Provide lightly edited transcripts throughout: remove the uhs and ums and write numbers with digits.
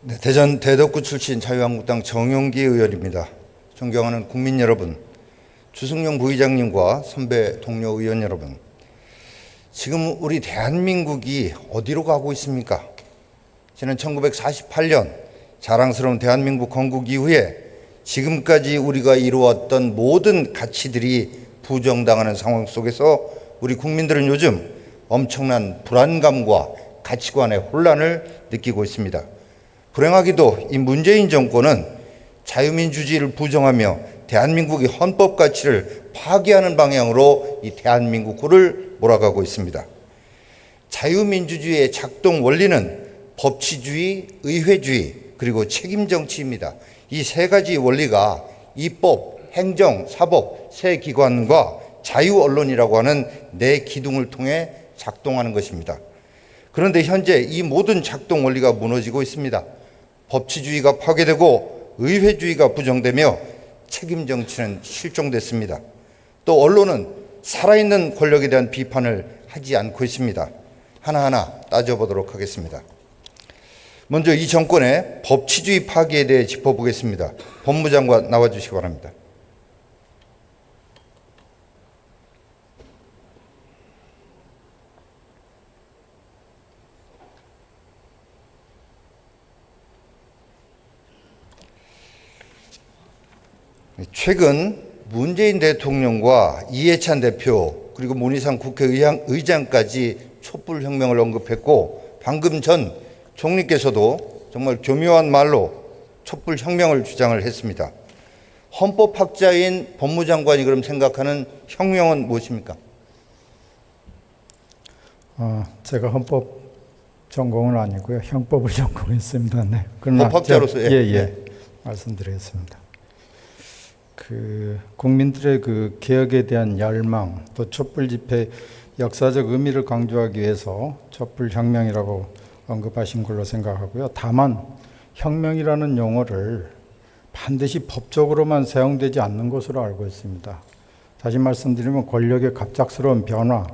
네, 대전 대덕구 출신 자유한국당 정용기 의원입니다. 존경하는 국민 여러분, 주승용 부의장님과 선배 동료 의원 여러분, 지금 우리 대한민국이 어디로 가고 있습니까? 저는 1948년 자랑스러운 대한민국 건국 이후에 지금까지 우리가 이루었던 모든 가치들이 부정당하는 상황 속에서 우리 국민들은 요즘 엄청난 불안감과 가치관의 혼란을 느끼고 있습니다. 불행하게도 이 문재인 정권은 자유민주주의를 부정하며 대한민국의 헌법 가치를 파괴하는 방향으로 이 대한민국을 몰아가고 있습니다. 자유민주주의의 작동 원리는 법치주의, 의회주의, 그리고 책임정치입니다. 이 세 가지 원리가 입법, 행정, 사법 세 기관과 자유언론이라고 하는 네 기둥을 통해 작동하는 것입니다. 그런데 현재 이 모든 작동 원리가 무너지고 있습니다. 법치주의가 파괴되고 의회주의가 부정되며 책임정치는 실종됐습니다. 또 언론은 살아있는 권력에 대한 비판을 하지 않고 있습니다. 하나하나 따져보도록 하겠습니다. 먼저 이 정권의 법치주의 파괴에 대해 짚어보겠습니다. 법무장관 나와주시기 바랍니다. 최근 문재인 대통령과 이해찬 대표 그리고 문희상 국회의장까지 촛불혁명을 언급했고, 방금 전 총리께서도 정말 교묘한 말로 촛불혁명을 주장을 했습니다. 헌법학자인 법무장관이 그럼 생각하는 혁명은 무엇입니까? 제가 헌법 전공은 아니고요, 형법을 전공했습니다. 네. 그러나 법학자로서 말씀드리겠습니다. 국민들의 개혁에 대한 열망, 또 촛불 집회 역사적 의미를 강조하기 위해서 촛불혁명이라고 언급하신 걸로 생각하고요. 다만 혁명이라는 용어를 반드시 법적으로만 사용되지 않는 것으로 알고 있습니다. 다시 말씀드리면 권력의 갑작스러운 변화,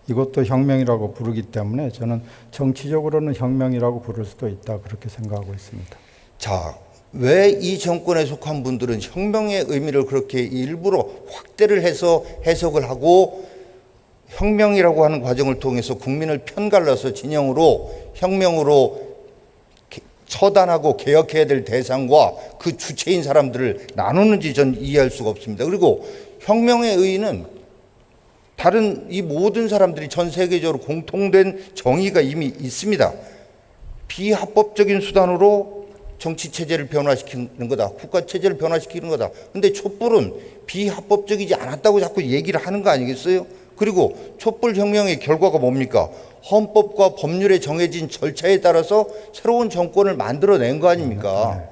이것도 혁명이라고 부르기 때문에 저는 정치적으로는 혁명이라고 부를 수도 있다, 그렇게 생각하고 있습니다. 자, 왜 이 정권에 속한 분들은 혁명의 의미를 그렇게 일부러 확대를 해서 해석을 하고 혁명이라고 하는 과정을 통해서 국민을 편갈라서 진영으로 혁명으로 처단하고 개혁해야 될 대상과 그 주체인 사람들을 나누는지 전 이해할 수가 없습니다. 그리고 혁명의 의의는 다른 이 모든 사람들이 전 세계적으로 공통된 정의가 이미 있습니다. 비합법적인 수단으로 정치체제를 변화시키는 거다. 국가체제를 변화시키는 거다. 근데 촛불은 비합법적이지 않았다고 자꾸 얘기를 하는 거 아니겠어요? 그리고 촛불혁명의 결과가 뭡니까? 헌법과 법률에 정해진 절차에 따라서 새로운 정권을 만들어낸 거 아닙니까?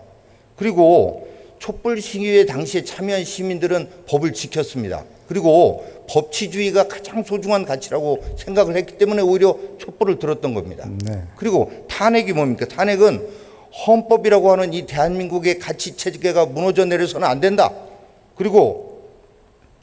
그리고 촛불 시위에 당시에 참여한 시민들은 법을 지켰습니다. 그리고 법치주의가 가장 소중한 가치라고 생각을 했기 때문에 오히려 촛불을 들었던 겁니다. 그리고 탄핵이 뭡니까? 탄핵은 헌법이라고 하는 이 대한민국의 가치 체계가 무너져 내려서는 안 된다. 그리고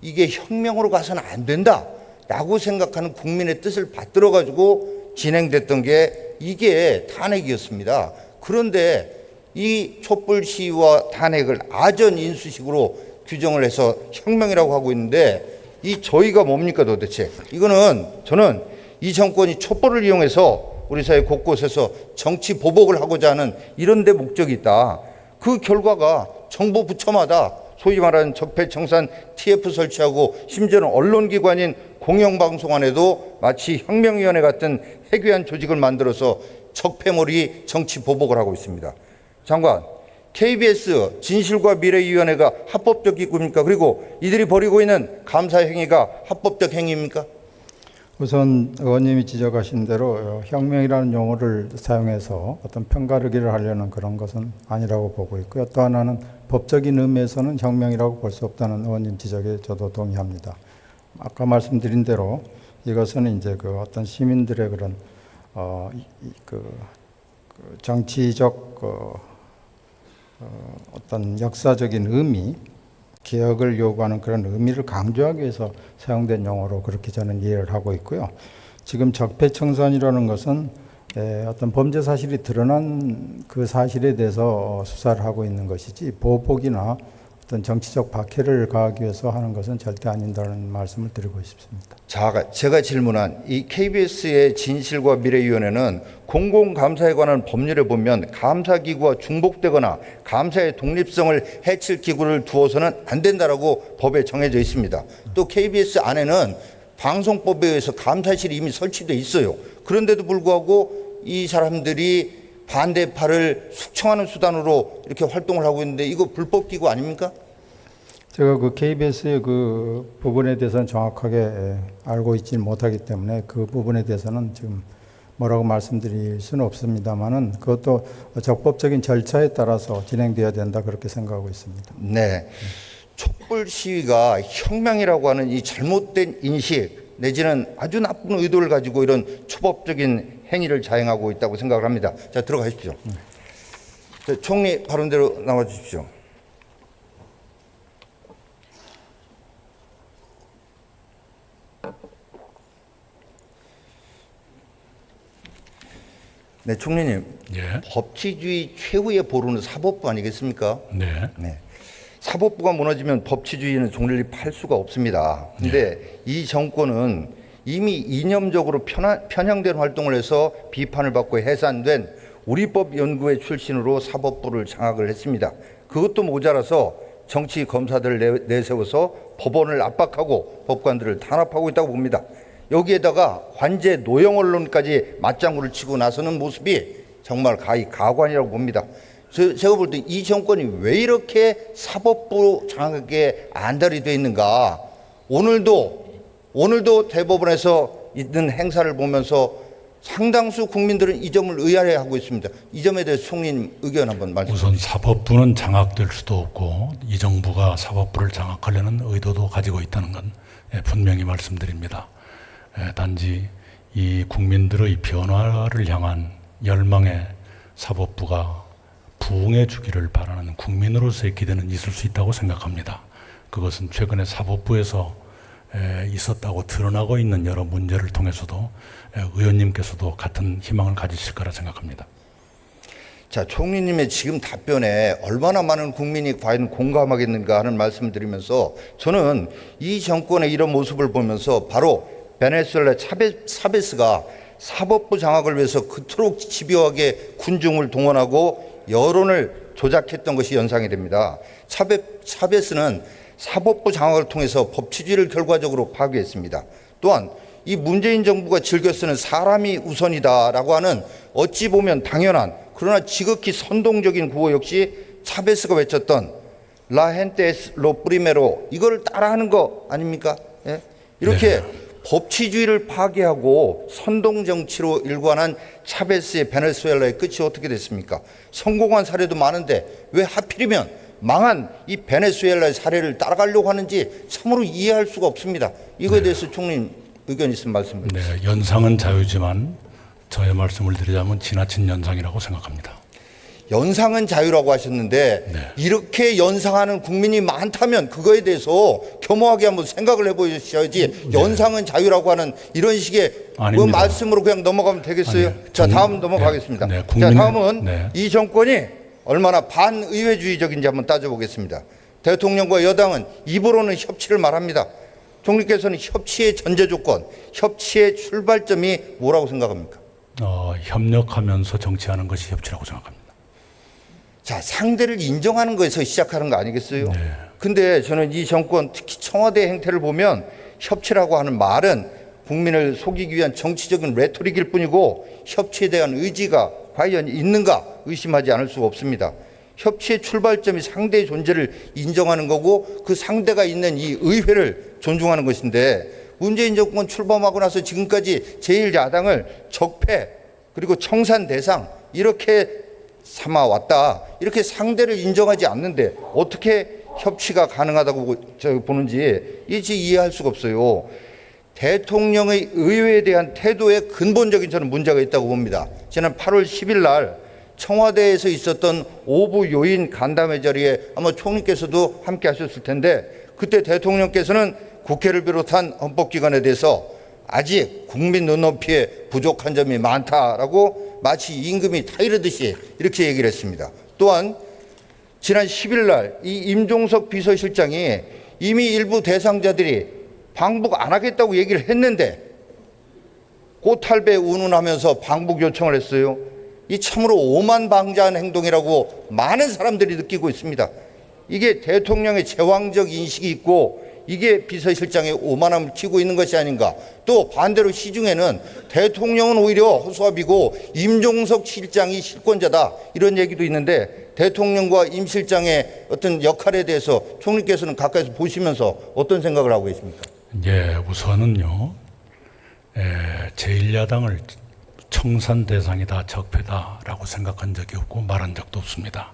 이게 혁명으로 가서는 안 된다 라고 생각하는 국민의 뜻을 받들어 가지고 진행됐던 게 이게 탄핵이었습니다. 그런데 이 촛불 시위와 탄핵을 아전 인수식으로 규정을 해서 혁명이라고 하고 있는데, 이 저희가 뭡니까 도대체? 이거는 저는 이 정권이 촛불을 이용해서 우리 사회 곳곳에서 정치 보복을 하고자 하는 이런 데 목적이 있다. 그 결과가 정부 부처마다 소위 말하는 적폐청산 TF 설치하고, 심지어는 언론기관인 공영방송안에도 마치 혁명위원회 같은 해괴한 조직을 만들어서 적폐몰이 정치 보복을 하고 있습니다. 장관, KBS 진실과 미래위원회가 합법적 기구입니까? 그리고 이들이 벌이고 있는 감사 행위가 합법적 행위입니까? 우선 의원님이 지적하신 대로 혁명이라는 용어를 사용해서 어떤 편가르기를 하려는 그런 것은 아니라고 보고 있고요. 또 하나는 법적인 의미에서는 혁명이라고 볼 수 없다는 의원님 지적에 저도 동의합니다. 아까 말씀드린 대로 이것은 이제 어떤 시민들의 그런 정치적 어떤 역사적인 의미, 개혁을 요구하는 그런 의미를 강조하기 위해서 사용된 용어로 그렇게 저는 이해를 하고 있고요. 지금 적폐청산이라는 것은 어떤 범죄 사실이 드러난 그 사실에 대해서 수사를 하고 있는 것이지 보복이나 어떤 정치적 박해를 가하기 위해서 하는 것은 절대 아닌다는 말씀을 드리고 싶습니다. 자, 제가 질문한 이 KBS의 진실과 미래위원회는 공공감사에 관한 법률에 보면 감사기구와 중복되거나 감사의 독립성을 해칠 기구를 두어서는 안 된다라고 법에 정해져 있습니다. 또 KBS 안에는 방송법에 의해서 감사실이 이미 설치되어 있어요. 그런데도 불구하고 이 사람들이 반대파를 숙청하는 수단으로 이렇게 활동을 하고 있는데 이거 불법 기구 아닙니까? 제가 그 KBS의 그 부분에 대해서는 정확하게 알고 있지는 못하기 때문에 그 부분에 대해서는 지금 뭐라고 말씀드릴 수는 없습니다만은 그것도 적법적인 절차에 따라서 진행돼야 된다 그렇게 생각하고 있습니다. 네. 촛불 시위가 혁명이라고 하는 이 잘못된 인식 내지는 아주 나쁜 의도를 가지고 이런 초법적인 행위를 자행하고 있다고 생각을 합니다. 자, 들어가십시오. 자, 총리 발언대로 나와 주십시오. 네, 총리님. 예. 법치주의 최후의 보루는 사법부 아니겠습니까? 네. 네. 사법부가 무너지면 법치주의는 존립할 수가 없습니다. 근데 이 정권은 이미 이념적으로 편향된 활동을 해서 비판을 받고 해산된 우리법 연구회 출신으로 사법부를 장악을 했습니다. 그것도 모자라서 정치 검사들을 내세워서 법원을 압박하고 법관들을 탄압하고 있다고 봅니다. 여기에다가 관제 노영 언론까지 맞장구를 치고 나서는 모습이 정말 가관이라고 봅니다. 제가 볼 때 이 정권이 왜 이렇게 사법부 장악에 안달이 돼 있는가. 오늘도 대법원에서 있는 행사를 보면서 상당수 국민들은 이 점을 의아해하고 있습니다. 이 점에 대해서 총리님 의견 한번 말씀해 주시죠. 우선 사법부는 장악될 수도 없고 이 정부가 사법부를 장악하려는 의도도 가지고 있다는 건 분명히 말씀드립니다. 단지 이 국민들의 변화를 향한 열망에 사법부가 부응해 주기를 바라는 국민으로서의 기대는 있을 수 있다고 생각합니다. 그것은 최근에 사법부에서 있었다고 드러나고 있는 여러 문제를 통해서도 의원님께서도 같은 희망을 가지실 거라 생각합니다. 자, 총리님의 지금 답변에 얼마나 많은 국민이 과연 공감하겠는가 하는 말씀을 드리면서 저는 이 정권의 이런 모습을 보면서 바로 베네수엘라 차베스가 사법부 장악을 위해서 그토록 집요하게 군중을 동원하고 여론을 조작했던 것이 연상이 됩니다. 차베스는 사법부 장악을 통해서 법치주의를 결과적으로 파괴했습니다. 또한 이 문재인 정부가 즐겨 쓰는 사람이 우선이다라고 하는 어찌 보면 당연한 그러나 지극히 선동적인 구호 역시 차베스가 외쳤던 라 헨테스 로 프리메로 이걸 따라하는 거 아닙니까? 예? 이렇게 법치주의를 파괴하고 선동 정치로 일관한 차베스의 베네수엘라의 끝이 어떻게 됐습니까? 성공한 사례도 많은데 왜 하필이면 망한 이 베네수엘라의 사례를 따라가려고 하는지 참으로 이해할 수가 없습니다. 이거에 대해서 총리님 의견 있으면 말씀 주세요. 네, 연상은 자유지만 저의 말씀을 드리자면 지나친 연상이라고 생각합니다. 연상은 자유라고 하셨는데 이렇게 연상하는 국민이 많다면 그거에 대해서 겸허하게 한번 생각을 해보셔야지 연상은 자유라고 하는 이런 식의 뭐 말씀으로 그냥 넘어가면 되겠어요? 자, 다음 넘어가겠습니다. 자, 다음은 이 정권이 얼마나 반의회주의적인지 한번 따져보겠습니다. 대통령과 여당은 입으로는 협치를 말합니다. 총리께서는 협치의 전제 조건, 협치의 출발점이 뭐라고 생각합니까? 협력하면서 정치하는 것이 협치라고 생각합니다. 자, 상대를 인정하는 것에서 시작하는 거 아니겠어요? 근데 저는 이 정권 특히 청와대 행태를 보면 협치라고 하는 말은 국민을 속이기 위한 정치적인 레토릭일 뿐이고 협치에 대한 의지가 과연 있는가 의심하지 않을 수가 없습니다. 협치의 출발점이 상대의 존재를 인정하는 거고 그 상대가 있는 이 의회를 존중하는 것인데 문재인 정권 출범하고 나서 지금까지 제1야당을 적폐 그리고 청산 대상 이렇게 삼아왔다. 이렇게 상대를 인정하지 않는데 어떻게 협치가 가능하다고 보는지 이해할 수가 없어요. 대통령의 의회에 대한 태도에 근본적인 저는 문제가 있다고 봅니다. 지난 8월 10일 날 청와대에서 있었던 오부 요인 간담회 자리에 아마 총리께서도 함께 하셨을 텐데 그때 대통령께서는 국회를 비롯한 헌법기관에 대해서 아직 국민 눈높이에 부족한 점이 많다라고 마치 임금이 타이르듯이 이렇게 얘기를 했습니다. 또한 지난 10일 날 이 임종석 비서실장이 이미 일부 대상자들이 방북 안 하겠다고 얘기를 했는데 꽃할배 운운하면서 방북 요청을 했어요. 이 참으로 오만방자한 행동이라고 많은 사람들이 느끼고 있습니다. 이게 대통령의 제왕적 인식이 있고 이게 비서실장의 오만함을 튀고 있는 것이 아닌가. 또 반대로 시중에는 대통령은 오히려 허수아비고 임종석 실장이 실권자다 이런 얘기도 있는데 대통령과 임 실장의 어떤 역할에 대해서 총리께서는 가까이서 보시면서 어떤 생각을 하고 계십니까? 예, 우선은요, 제1야당을 청산 대상이다, 적폐다라고 생각한 적이 없고 말한 적도 없습니다.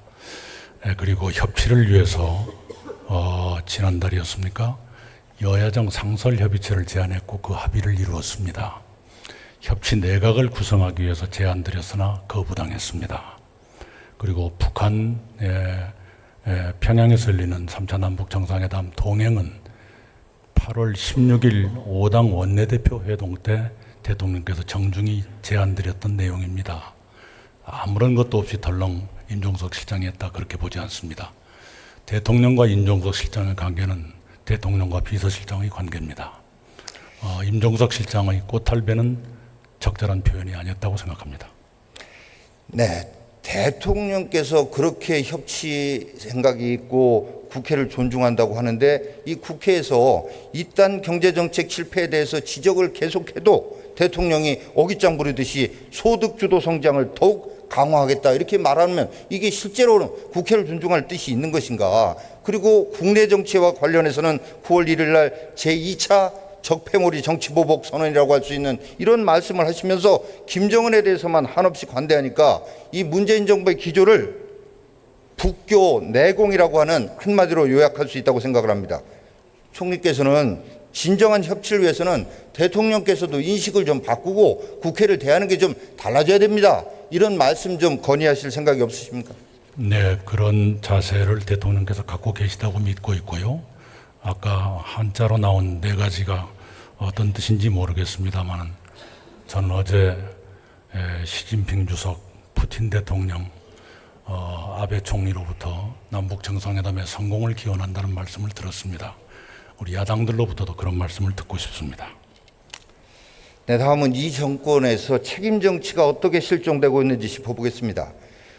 그리고 협치를 위해서 지난달이었습니까? 여야정 상설협의체를 제안했고 그 합의를 이루었습니다. 협치 내각을 구성하기 위해서 제안드렸으나 거부당했습니다. 그리고 북한 평양에서 열리는 3차 남북 정상회담 동행은 8월 16일 5당 원내대표 회동 때 대통령께서 정중히 제안드렸던 내용입니다. 아무런 것도 없이 덜렁 임종석 실장이 했다 그렇게 보지 않습니다. 대통령과 임종석 실장의 관계는 대통령과 비서실장의 관계입니다. 임종석 실장의 꽃할배는 적절한 표현이 아니었다고 생각합니다. 네, 대통령께서 그렇게 협치 생각이 있고 국회를 존중한다고 하는데 이 국회에서 이딴 경제정책 실패에 대해서 지적을 계속해도 대통령이 어깃장 부리듯이 소득주도 성장을 더욱 강화하겠다 이렇게 말하면 이게 실제로는 국회를 존중할 뜻이 있는 것인가. 그리고 국내 정치와 관련해서는 9월 1일 날 제2차 적폐몰이 정치보복 선언이라고 할 수 있는 이런 말씀을 하시면서 김정은에 대해서만 한없이 관대하니까 이 문재인 정부의 기조를 북교 내공이라고 하는 한마디로 요약할 수 있다고 생각을 합니다. 총리께서는 진정한 협치를 위해서는 대통령께서도 인식을 좀 바꾸고 국회를 대하는 게 좀 달라져야 됩니다. 이런 말씀 좀 건의하실 생각이 없으십니까? 네, 그런 자세를 대통령께서 갖고 계시다고 믿고 있고요. 아까 한자로 나온 네 가지가 어떤 뜻인지 모르겠습니다만 저는 어제 시진핑 주석, 푸틴 대통령, 아베 총리로부터 남북 정상회담의 성공을 기원한다는 말씀을 들었습니다. 우리 야당들로부터도 그런 말씀을 듣고 싶습니다. 네, 다음은 이 정권에서 책임 정치가 어떻게 실종되고 있는지 짚어보겠습니다.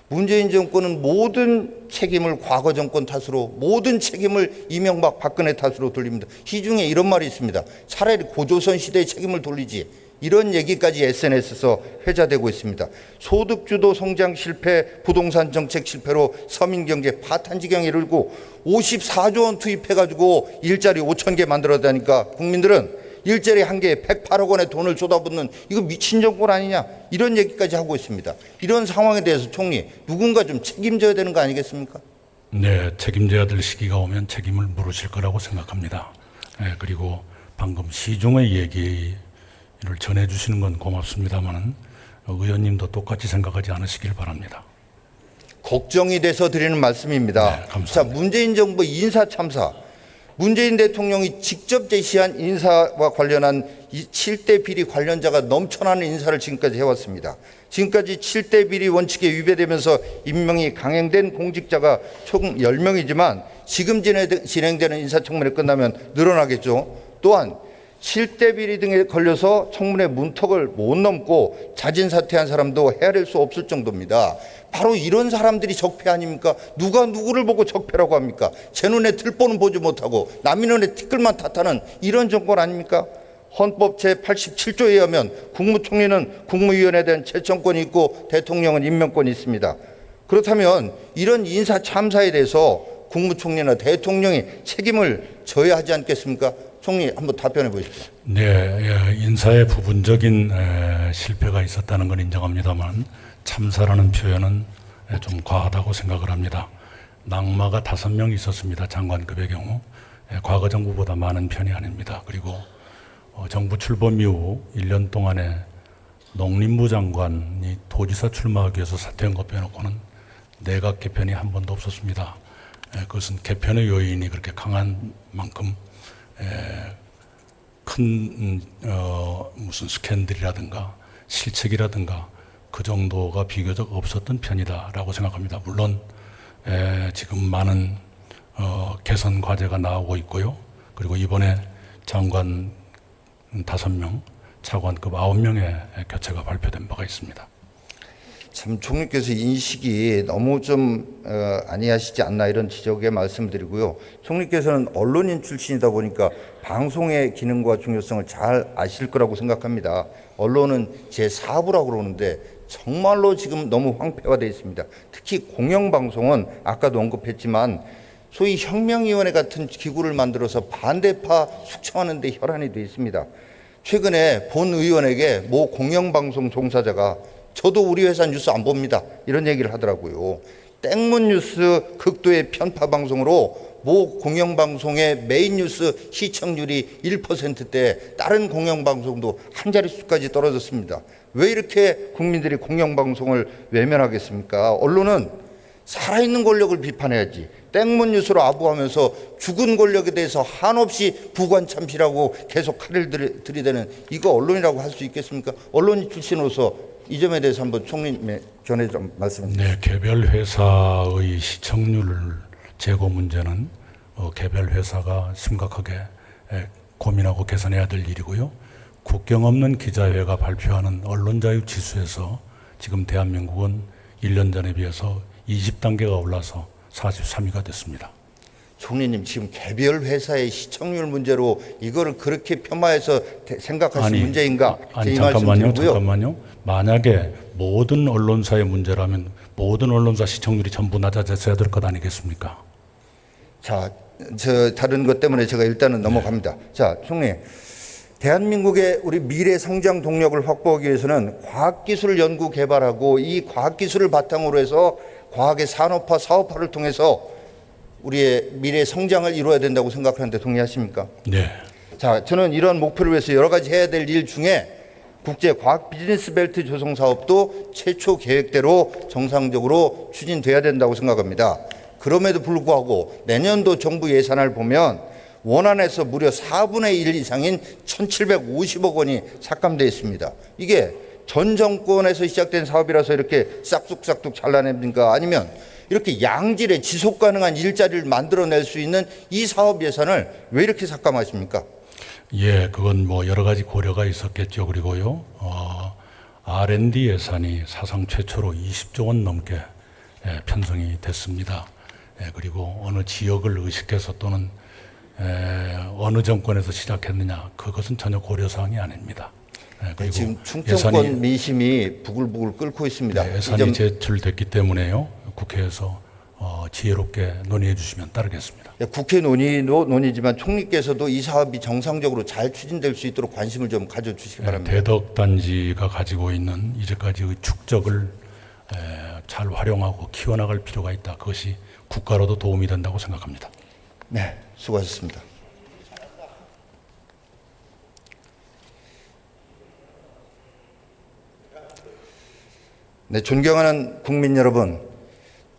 문재인 정권은 모든 책임을 과거 정권 탓으로, 모든 책임을 이명박 박근혜 탓으로 돌립니다. 시중에 이런 말이 있습니다. 차라리 고조선 시대의 책임을 돌리지. 이런 얘기까지 SNS에서 회자되고 있습니다. 소득주도 성장 실패, 부동산 정책 실패로 서민경제 파탄 지경에 이르고 54조 원 투입해가지고 일자리 5천 개 만들어다니까 국민들은 일자리 한 개에 108억 원의 돈을 쏟아붓는 이거 미친 정권 아니냐 이런 얘기까지 하고 있습니다. 이런 상황에 대해서 총리 누군가 좀 책임져야 되는 거 아니겠습니까? 네, 책임져야 될 시기가 오면 책임을 물으실 거라고 생각합니다. 네, 그리고 방금 시중의 얘기를 전해주시는 건 고맙습니다만 의원님도 똑같이 생각하지 않으시길 바랍니다. 걱정이 돼서 드리는 말씀입니다. 네, 감사합니다. 자, 문재인 정부 인사 참사. 문재인 대통령이 직접 제시한 인사와 관련한 이 7대 비리 관련자가 넘쳐나는 인사를 지금까지 해왔습니다. 지금까지 7대 비리 원칙에 위배되면서 임명이 강행된 공직자가 총 10명이지만 지금 진행되는 인사청문회 끝나면 늘어나겠죠. 또한 7대 비리 등에 걸려서 청문회 문턱을 못 넘고 자진 사퇴한 사람도 헤아릴 수 없을 정도입니다. 바로 이런 사람들이 적폐 아닙니까? 누가 누구를 보고 적폐라고 합니까? 제 눈에 들보는 보지 못하고 남의 눈에 티끌만 탓하는 이런 정권 아닙니까? 헌법 제87조에 의하면 국무총리는 국무위원에 대한 제청권이 있고 대통령은 임명권이 있습니다. 그렇다면 이런 인사 참사에 대해서 국무총리나 대통령이 책임을 져야 하지 않겠습니까? 총리 한번 답변해 보십시오. 네, 인사의 부분적인 실패가 있었다는 건 인정합니다만 참사라는 표현은 좀 과하다고 생각을 합니다. 낙마가 5명 있었습니다. 장관급의 경우. 과거 정부보다 많은 편이 아닙니다. 그리고 정부 출범 이후 1년 동안에 농림부 장관이 도지사 출마하기 위해서 사퇴한 것 빼놓고는 내각 개편이 한 번도 없었습니다. 그것은 개편의 요인이 그렇게 강한 만큼 큰 무슨 스캔들이라든가 실책이라든가 그 정도가 비교적 없었던 편이다라고 생각합니다. 물론 지금 많은 개선 과제가 나오고 있고요. 그리고 이번에 장관 5명, 차관급 9명의 교체가 발표된 바가 있습니다. 참 총리께서 인식이 너무 좀 아니하시지 않나 이런 지적에 말씀드리고요. 총리께서는 언론인 출신이다 보니까 방송의 기능과 중요성을 잘 아실 거라고 생각합니다. 언론은 제4부라고 그러는데 정말로 지금 너무 황폐화되어 있습니다. 특히 공영방송은 아까도 언급했지만 소위 혁명위원회 같은 기구를 만들어서 반대파 숙청하는 데 혈안이 되어 있습니다. 최근에 본 의원에게 모 공영방송 종사자가 저도 우리 회사 뉴스 안 봅니다, 이런 얘기를 하더라고요. 땡문 뉴스 극도의 편파 방송으로 모 공영방송의 메인 뉴스 시청률이 1%대 다른 공영방송도 한 자릿수까지 떨어졌습니다. 왜 이렇게 국민들이 공영방송을 외면하겠습니까? 언론은 살아있는 권력을 비판해야지. 땡문 뉴스로 아부하면서 죽은 권력에 대해서 한없이 부관참시라고 계속 칼을 들이대는 이거 언론이라고 할 수 있겠습니까? 언론인 출신으로서 이 점에 대해서 한번 총리님의 견해 좀 말씀해 주시죠. 네, 개별 회사의 시청률 제고 문제는 개별 회사가 심각하게 고민하고 개선해야 될 일이고요. 국경 없는 기자회가 발표하는 언론자유 지수에서 지금 대한민국은 1년 전에 비해서 20단계가 올라서 43위가 됐습니다. 총리님, 지금 개별 회사의 시청률 문제로 이거를 그렇게 폄하해서 생각하시는 문제인가? 아니 잠깐만요. 만약에 모든 언론사의 문제라면 모든 언론사 시청률이 전부 낮아졌어야 될 것 아니겠습니까? 자, 저 다른 것 때문에 제가 일단은 넘어갑니다. 자, 총리, 대한민국의 우리 미래 성장 동력을 확보하기 위해서는 과학기술 연구 개발하고 이 과학기술을 바탕으로 해서 과학의 산업화, 사업화를 통해서 우리의 미래 성장을 이루어야 된다고 생각하는데 동의하십니까? 네. 자, 저는 이런 목표를 위해서 여러 가지 해야 될 일 중에 국제 과학 비즈니스 벨트 조성 사업도 최초 계획대로 정상적으로 추진돼야 된다고 생각합니다. 그럼에도 불구하고 내년도 정부 예산을 보면 원안에서 무려 4분의 1 이상인 1,750억 원이 삭감되어 있습니다. 이게 전 정권에서 시작된 사업이라서 이렇게 싹둑싹둑 잘라냅니까? 아니면 이렇게 양질의 지속 가능한 일자리를 만들어낼 수 있는 이 사업 예산을 왜 이렇게 삭감하십니까? 예, 그건 뭐 여러 가지 고려가 있었겠죠. 그리고요, R&D 예산이 사상 최초로 20조 원 넘게 편성이 됐습니다. 그리고 어느 지역을 의식해서 또는 어느 정권에서 시작했느냐, 그것은 전혀 고려사항이 아닙니다. 그리고 지금 충청권 민심이 부글부글 끓고 있습니다. 네, 예산이 제출됐기 때문에요, 국회에서 지혜롭게 논의해 주시면 따르겠습니다. 국회 논의도 논의지만 총리께서도 이 사업이 정상적으로 잘 추진될 수 있도록 관심을 좀 가져주시기 바랍니다. 대덕단지가 가지고 있는 이제까지의 축적을 잘 활용하고 키워나갈 필요가 있다. 그것이 국가로도 도움이 된다고 생각합니다. 네, 수고하셨습니다. 네, 존경하는 국민 여러분,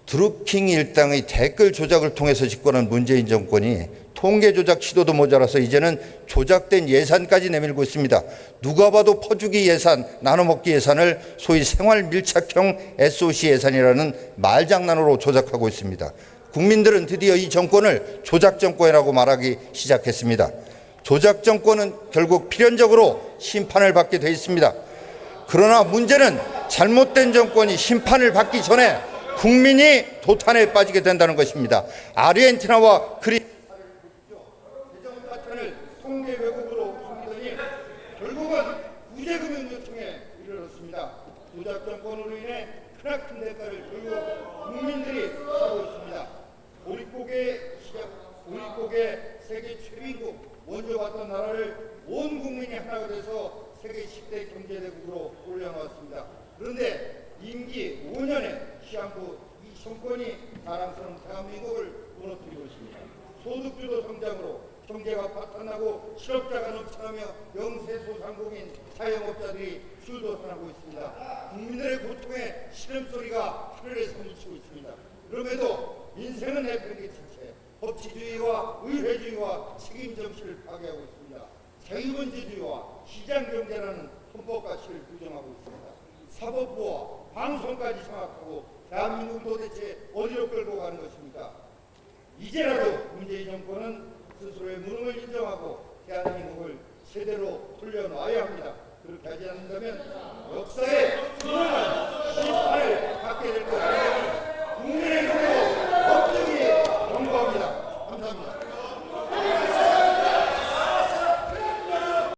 드루킹 일당의 댓글 조작을 통해서 집권한 문재인 정권이 통계 조작 시도도 모자라서 이제는 조작된 예산까지 내밀고 있습니다. 누가 봐도 퍼주기 예산, 나눠먹기 예산을 소위 생활 밀착형 SOC 예산이라는 말장난으로 조작하고 있습니다. 국민들은 드디어 이 정권을 조작 정권이라고 말하기 시작했습니다. 조작 정권은 결국 필연적으로 심판을 받게 돼 있습니다. 그러나 문제는 잘못된 정권이 심판을 받기 전에 국민이 도탄에 빠지게 된다는 것입니다. 아르헨티나와 그리스를 재정 파탄을 통계 왜곡으로 숨기더니 결국은 구제금융 요청에 이르렀습니다. 조작 정권으로 인해 크나큰 대가를 결국 국민들이 하고 있습니다. 보릿고개 세계 최빈국 먼저 왔던 나라를 온 국민이 하나가 돼서 세계 10대 경제대국으로 올려놓았습니다. 그런데 임기 5년에 시한부 이 정권이 자랑스러운 대한민국을 무너뜨리고 있습니다. 소득주도 성장으로 경제가 파탄나고 실업자가 넘쳐나며 명세소상공인 자영업자들이 줄도탄하고 있습니다. 국민들의 고통에 신음소리가 하늘에서 묻히고 있습니다. 그럼에도 민생은 내팽개친 채 법치주의와 의회주의와 책임정신을 파괴하고 있습니다. 자유민주주의와 시장경제라는 헌법 가치를 규정하고 있습니다. 사법부와 방송까지 장악하고 대한민국 도대체 어디로 끌고 가는 것입니까? 이제라도 문재인 정권은 스스로의 무능을 인정하고 대한민국을 제대로 돌려놔야 합니다. 그렇게 하지 않는다면 역사의 심판을 받게 될 것입니다.